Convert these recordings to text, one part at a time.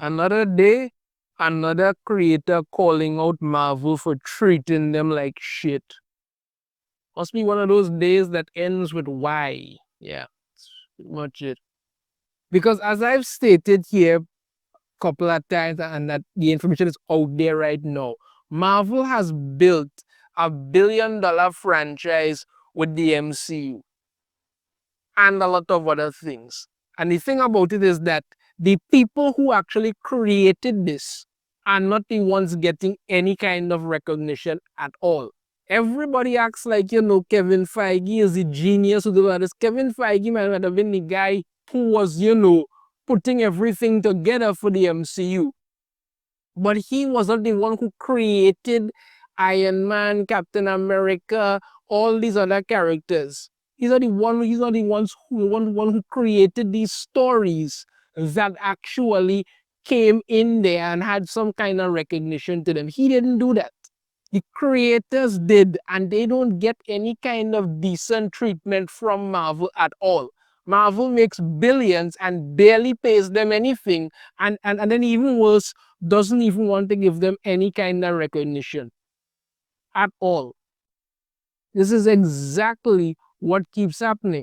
Another day, another creator calling out Marvel for treating them like shit. Must be one of those days that ends with Y. Yeah, that's pretty much it. Because as I've stated here a couple of times, and that the information is out there right now, Marvel has built $1 billion franchise with the MCU and a lot of other things. And the thing about it is that the people who actually created this are not the ones getting any kind of recognition at all. Everybody acts like, Kevin Feige is the genius who did this. Kevin Feige might have been the guy who was, putting everything together for the MCU. But he was not the one who created Iron Man, Captain America, all these other characters. He's not the one who created these stories that actually came in there and had some kind of recognition to them. He didn't do that. The creators did, and they don't get any kind of decent treatment from Marvel at all. Marvel makes billions and barely pays them anything, and then even worse, doesn't even want to give them any kind of recognition at all. This is exactly what keeps happening.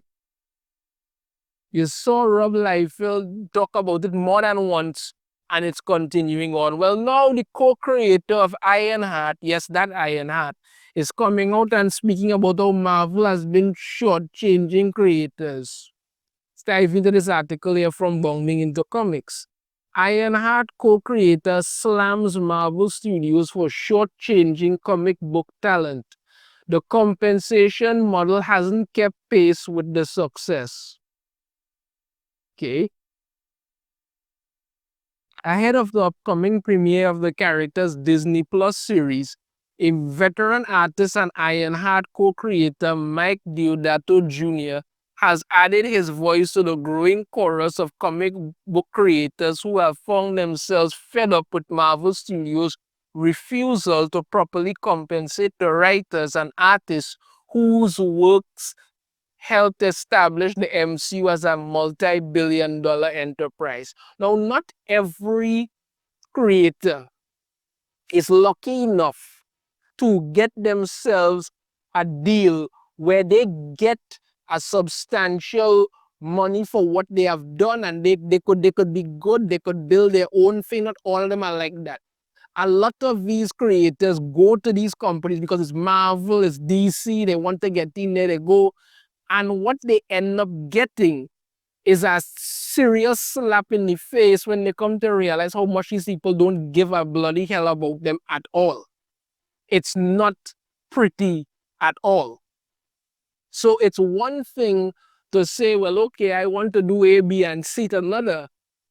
You saw Rob Liefeld talk about it more than once, and it's continuing on. Well, now the co-creator of Ironheart, yes, that Ironheart, is coming out and speaking about how Marvel has been shortchanging creators. Let's dive into this article here from Bombing into Comics. Ironheart co-creator slams Marvel Studios for shortchanging comic book talent. The compensation model hasn't kept pace with the success. Okay. Ahead of the upcoming premiere of the character's Disney Plus series, a veteran artist and Ironheart co-creator Mike Deodato Jr. has added his voice to the growing chorus of comic book creators who have found themselves fed up with Marvel Studios' refusal to properly compensate the writers and artists whose works helped establish the MCU as a multi-billion-dollar enterprise. Now, not every creator is lucky enough to get themselves a deal where they get a substantial money for what they have done, and they could be good, they could build their own thing. Not all of them are like that. A lot of these creators go to these companies because it's Marvel, it's DC, they want to get in there, they go, and what they end up getting is a serious slap in the face when they come to realize how much these people don't give a bloody hell about them at all. It's not pretty at all. So it's one thing to say, well, okay, I want to do A, B, and C. It's another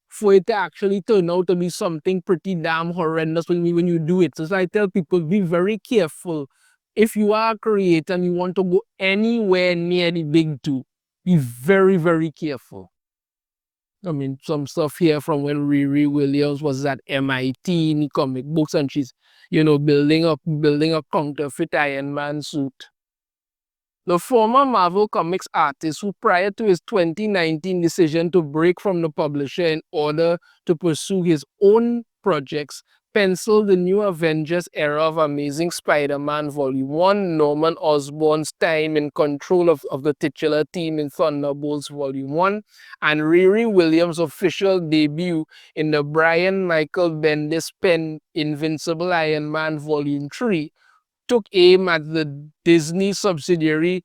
for it to actually turn out to be something pretty damn horrendous when you do it. So I tell people, be very careful. If you are a creator and you want to go anywhere near the big two, be very, very careful. I mean, some stuff here from when Riri Williams was at MIT in comic books, and she's, building a counterfeit Iron Man suit. The former Marvel Comics artist, who prior to his 2019 decision to break from the publisher in order to pursue his own projects, penciled the new Avengers era of Amazing Spider-Man Volume 1, Norman Osborn's time in control of the titular team in Thunderbolts Volume 1, and Riri Williams' official debut in the Brian Michael Bendis pen Invincible Iron Man Volume 3, took aim at the Disney subsidiary's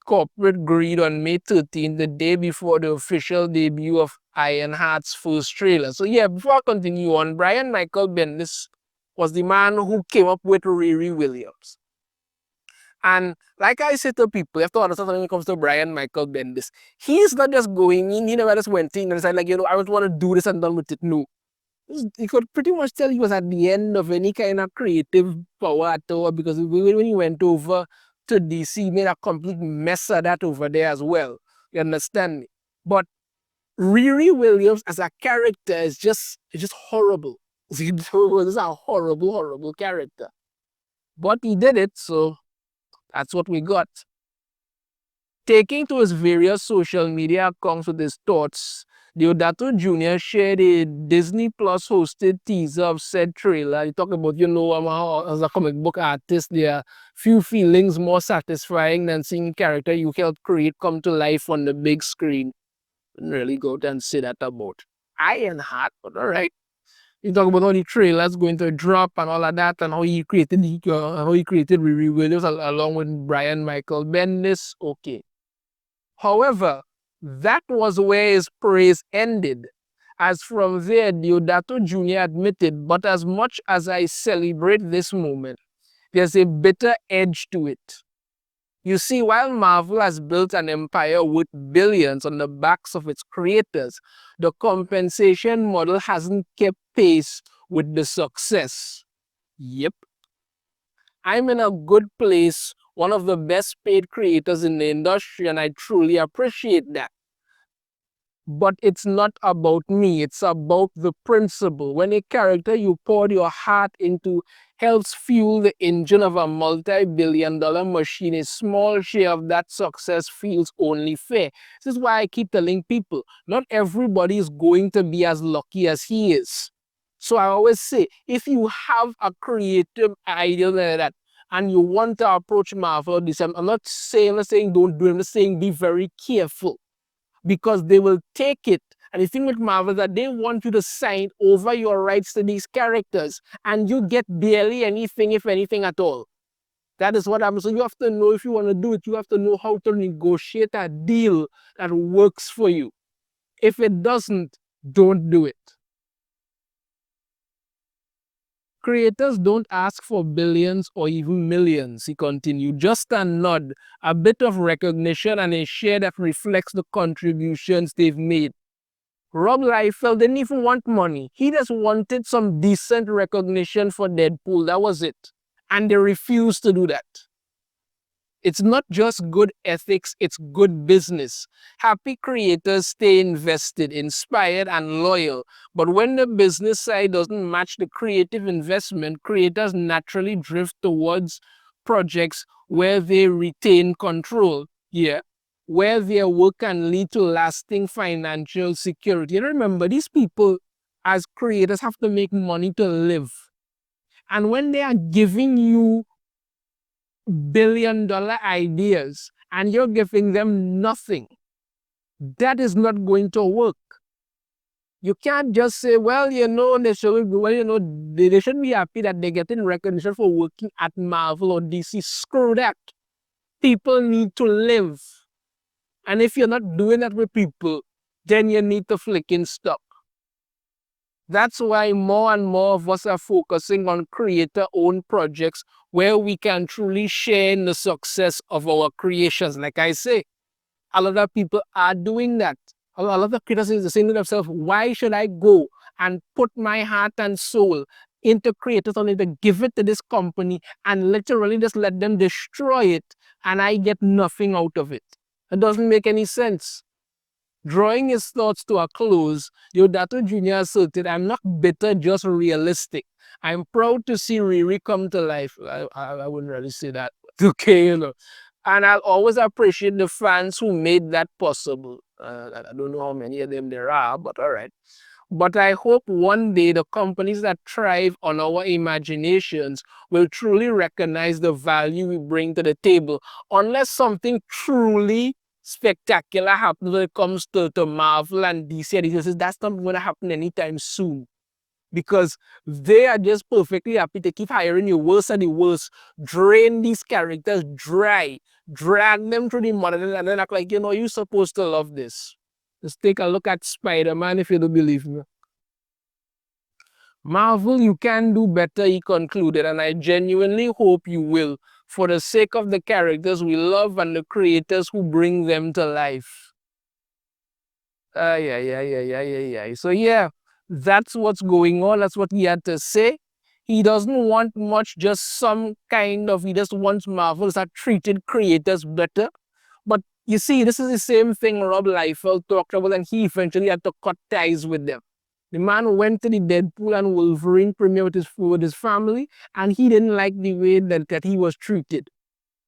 corporate greed on May 13th, the day before the official debut of Ironheart's first trailer. So yeah, before I continue on, Brian Michael Bendis was the man who came up with Riri Williams. And like I say to people, you have to understand when it comes to Brian Michael Bendis, he's not just going in, he never just went in and said, like, I just want to do this and done with it. No. You could pretty much tell he was at the end of any kind of creative power at all, because when he went over to DC, he made a complete mess of that over there as well. You understand me? But Riri Williams as a character is just horrible. This is a horrible, horrible character. But he did it, so that's what we got. Taking to his various social media accounts with his thoughts, Deodato Jr. shared a Disney Plus hosted teaser of said trailer. He talked about, how as a comic book artist, there are few feelings more satisfying than seeing a character you helped create come to life on the big screen. Didn't really go out and say that about Ironheart, but all right. He talked about how the trailers going to drop and all of that, and how he created Riri Williams along with Brian Michael Bendis. Okay. However, that was where his praise ended. As from there, Deodato Jr. admitted, but as much as I celebrate this moment, there's a bitter edge to it. You see, while Marvel has built an empire worth billions on the backs of its creators, the compensation model hasn't kept pace with the success. Yep. I'm in a good place, one of the best paid creators in the industry, and I truly appreciate that. But it's not about me, it's about the principle. When a character you poured your heart into helps fuel the engine of a multi-billion-dollar machine, a small share of that success feels only fair. This is why I keep telling people, not everybody is going to be as lucky as he is. So I always say, if you have a creative idea like that, and you want to approach Marvel or DC, I'm not saying don't do it, I'm just saying be very careful, because they will take it. And the thing with Marvel is that they want you to sign over your rights to these characters, and you get barely anything, if anything at all. That is what happens. So you have to know, if you want to do it, you have to know how to negotiate a deal that works for you. If it doesn't, don't do it. Creators don't ask for billions or even millions, he continued. Just a nod, a bit of recognition, and a share that reflects the contributions they've made. Rob Liefeld didn't even want money. He just wanted some decent recognition for Deadpool. That was it. And they refused to do that. It's not just good ethics, it's good business. Happy creators stay invested, inspired, and loyal. But when the business side doesn't match the creative investment, creators naturally drift towards projects where they retain control. Yeah. Where their work can lead to lasting financial security. And remember, these people, as creators, have to make money to live. And when they are giving you billion-dollar ideas and you're giving them nothing, that is not going to work. You can't just say, well, they should be happy that they're getting recognition for working at Marvel or DC. Screw that. People need to live. And if you're not doing that with people, then you need to flicking stop. That's why more and more of us are focusing on creator-owned projects where we can truly share in the success of our creations. Like I say, a lot of people are doing that. A lot of the creators are saying to themselves, why should I go and put my heart and soul into creators only to give it to this company and literally just let them destroy it and I get nothing out of it? It doesn't make any sense. Drawing his thoughts to a close, Deodato Jr. asserted, I'm not bitter, just realistic. I'm proud to see Riri come to life. I wouldn't really say that. Okay, And I'll always appreciate the fans who made that possible. I don't know how many of them there are, but all right. But I hope one day the companies that thrive on our imaginations will truly recognize the value we bring to the table. Unless something truly spectacular happens when it comes to Marvel and DC, that's not going to happen anytime soon. Because they are just perfectly happy to keep hiring you worse and the worse, drain these characters dry, drag them through the mud, and then act like, you're supposed to love this. Just take a look at Spider-Man if you don't believe me. Marvel, you can do better, he concluded, and I genuinely hope you will, for the sake of the characters we love and the creators who bring them to life. Yeah. So yeah, that's what's going on. That's what he had to say. He doesn't want much, just he just wants Marvels that treated creators better. But you see, this is the same thing Rob Liefeld talked about, and he eventually had to cut ties with them. The man went to the Deadpool and Wolverine premiere with his family, and he didn't like the way that he was treated.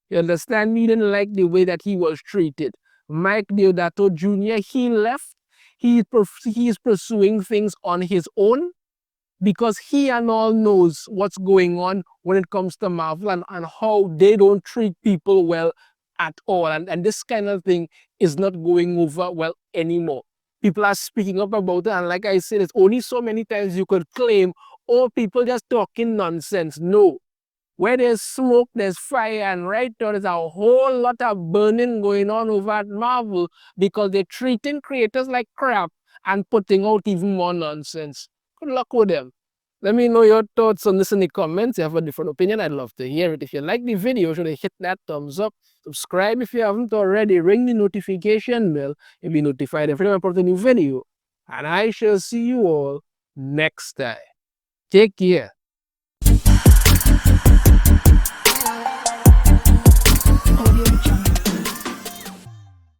You understand? He didn't like the way that he was treated. Mike Deodato Jr., he left. he is pursuing things on his own because he and all knows what's going on when it comes to Marvel and how they don't treat people well at all. And this kind of thing is not going over well anymore. People are speaking up about it. And like I said, it's only so many times you could claim, oh, people just talking nonsense. No. Where there's smoke, there's fire, and right now there's a whole lot of burning going on over at Marvel because they're treating creators like crap and putting out even more nonsense. Good luck with them. Let me know your thoughts on this in the comments. If you have a different opinion, I'd love to hear it. If you like the video, should hit that thumbs up. Subscribe if you haven't already. Ring the notification bell. You'll be notified every time I put a new video. And I shall see you all next time. Take care.